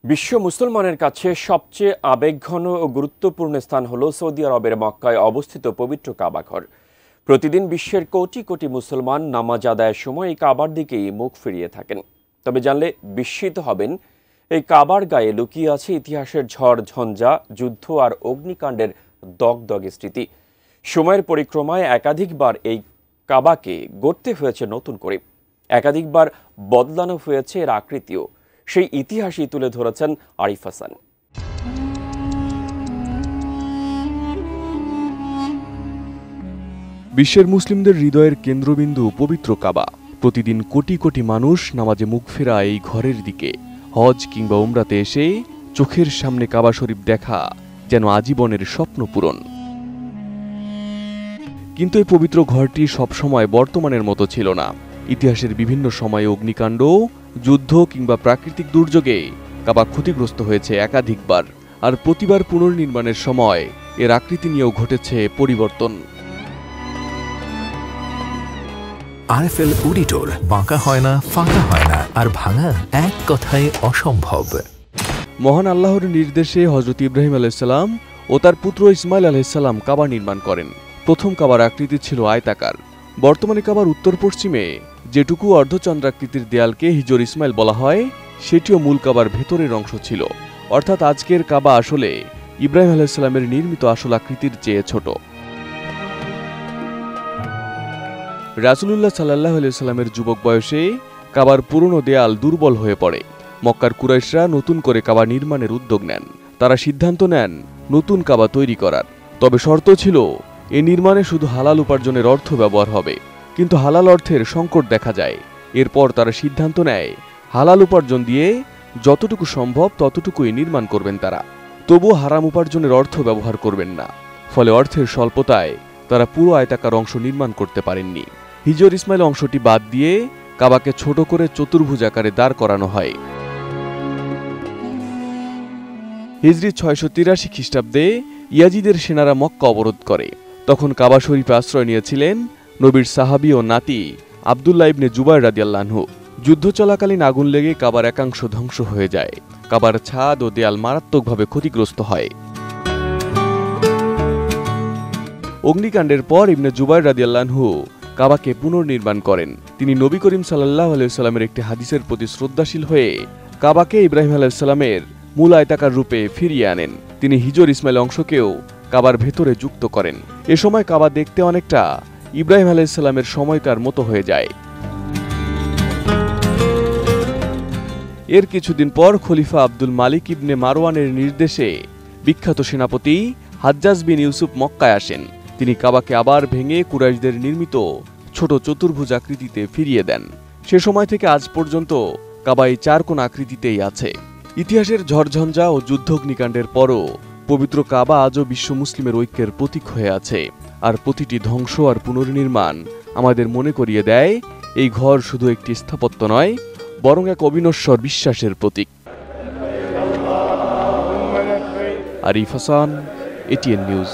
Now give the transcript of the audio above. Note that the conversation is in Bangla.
বিশ্ব মুসলমানের কাছে সবচেয়ে আবেগঘন ও গুরুত্বপূর্ণ স্থান হল সৌদি আরবের মক্কায় অবস্থিত পবিত্র কাবা ঘর। প্রতিদিন বিশ্বের কোটি কোটি মুসলমান নামাজ আদায়ের সময় এই কাবার দিকেই মুখ ফিরিয়ে থাকেন। তবে জানলে বিস্মিত হবেন, এই কাবার গায়ে লুকিয়ে আছে ইতিহাসের ঝড় ঝঞ্ঝা, যুদ্ধ আর অগ্নিকাণ্ডের দগদগে স্মৃতি। সময়ের পরিক্রমায় একাধিকবার এই কাবাকে গড়তে হয়েছে নতুন করে, একাধিকবার বদলানো হয়েছে এর আকৃতিও। সেই ইতিহাসই তুলে ধরেছেন আরিফ হাসান। বিশ্বের মুসলিমদের হৃদয়ের কেন্দ্রবিন্দু পবিত্র কাবা। প্রতিদিন কোটি কোটি মানুষ নামাজে মুখ ফেরা এই ঘরের দিকে। হজ কিংবা উমরাতে এসে চোখের সামনে কাবা শরীফ দেখা যেন আজীবনের স্বপ্ন পূরণ। কিন্তু এই পবিত্র ঘরটি সবসময় বর্তমানের মতো ছিল না। ইতিহাসের বিভিন্ন সময়ে অগ্নিকাণ্ড, যুদ্ধ কিংবা প্রাকৃতিক দুর্যোগে কাবা ক্ষতিগ্রস্ত হয়েছে একাধিকবার। আর প্রতিবার পুনর্নির্মাণের সময় এর আকৃতি নিয়েও ঘটেছে পরিবর্তন। আরএফএল অডিটর, বাঁকা হয় না, ফাঁকা হয় না, আর ভাঙা এক কথায় অসম্ভব। মহান আল্লাহর নির্দেশে হযরত ইব্রাহিম আলাইহিসসালাম ও তার পুত্র ইসমাইল আলাইহিসসালাম কাবা নির্মাণ করেন। প্রথম কাবার আকৃতি ছিল আয়তাকার। বর্তমানে কাবার উত্তর পশ্চিমে যেটুকু অর্ধচন্দ্রাকৃতির দেয়ালকে হিজর ইসমাইল বলা হয়, সেটিও মূল কাবার ভেতরের অংশ ছিল। অর্থাৎ আজকের কাবা আসলে ইব্রাহিম আলাইহিসসালামের নির্মিত আসল আকৃতির চেয়ে ছোট। রাসূলুল্লাহ সাল্লাল্লাহু আলাইহি ওয়াসাল্লামের যুবক বয়সে কাবার পুরনো দেয়াল দুর্বল হয়ে পড়ে। মক্কার কুরাইশরা নতুন করে কাবা নির্মাণের উদ্যোগ নেন। তারা সিদ্ধান্ত নেন নতুন কাবা তৈরি করার। তবে শর্ত ছিল, এ নির্মাণে শুধু হালাল উপার্জনের অর্থ ব্যবহার হবে। কিন্তু হালাল অর্থের সংকট দেখা যায়। এরপর তারা সিদ্ধান্ত নেয়, হালাল উপার্জন দিয়ে যতটুকু সম্ভব ততটুকুই নির্মাণ করবেন তারা। তবুও হারাম উপার্জনের অর্থ ব্যবহার করবেন না। ফলে অর্থের স্বল্পতায় তারা পুরো আয়তাকার অংশ নির্মাণ করতে পারেননি। হিজর ইসমাইল অংশটি বাদ দিয়ে কাবাকে ছোট করে চতুর্ভুজ আকারে দাঁড় করানো হয়। হিজরি 683 খ্রিস্টাব্দে ইয়াজিদের সেনারা মক্কা অবরোধ করে। তখন কাবা শরীফে আশ্রয় নিয়েছিলেন নবীর সাহাবী ও নাতি আব্দুল্লাহ ইবনে জুবাইর রাদিয়াল্লাহু আনহু। যুদ্ধ চলাকালীন আগুন লেগে কাবার একাংশ ধ্বংস হয়ে যায়। কাবার ছাদ ও দেয়াল মারাত্মকভাবে ক্ষতিগ্রস্ত হয়। অগ্নিকাণ্ডের পর ইবনে জুবাইর রাদিয়াল্লাহু আনহু কাবাকে পুনর্নির্মাণ করেন। তিনি নবী করিম সাল্লাল্লাহু আলাইহি ওয়াসাল্লামের একটি হাদিসের প্রতি শ্রদ্ধাশীল হয়ে কাবাকে ইব্রাহিম আলাইহিস সালামের মূল আয়তাকার রূপে ফিরিয়ে আনেন। তিনি হিজর ইসমাইল অংশকেও কাবার ভেতরে যুক্ত করেন। এ সময় কাবা দেখতে অনেকটা ইব্রাহিম আলাইহিস সালামের সময়কার মতো হয়ে যায়। এর কিছুদিন পর খলিফা আব্দুল মালিক ইবনে মারওয়ানের নির্দেশে বিখ্যাত সেনাপতি হাজ্জাজ বিন ইউসুফ মক্কায় আসেন। তিনি কাবাকে আবার ভেঙে কুরাইশদের নির্মিত ছোট চতুর্ভুজ আকৃতিতে ফিরিয়ে দেন। সে সময় থেকে আজ পর্যন্ত কাবা এই চারকোণ আকৃতিতেই আছে। ইতিহাসের ঝড়ঝঞ্ঝা ও যুদ্ধগ্নিকাণ্ডের পরও পবিত্র কাবা আজও বিশ্ব মুসলিমের ঐক্যের প্রতীক হয়ে আছে। আর প্রতিটি ধ্বংস আর পুনর্নির্মাণ আমাদের মনে করিয়ে দেয়, এই ঘর শুধু একটি স্থাপত্য নয়, বরং এক অবিনশ্বর বিশ্বাসের প্রতীক। Arif Hasan, ATN news.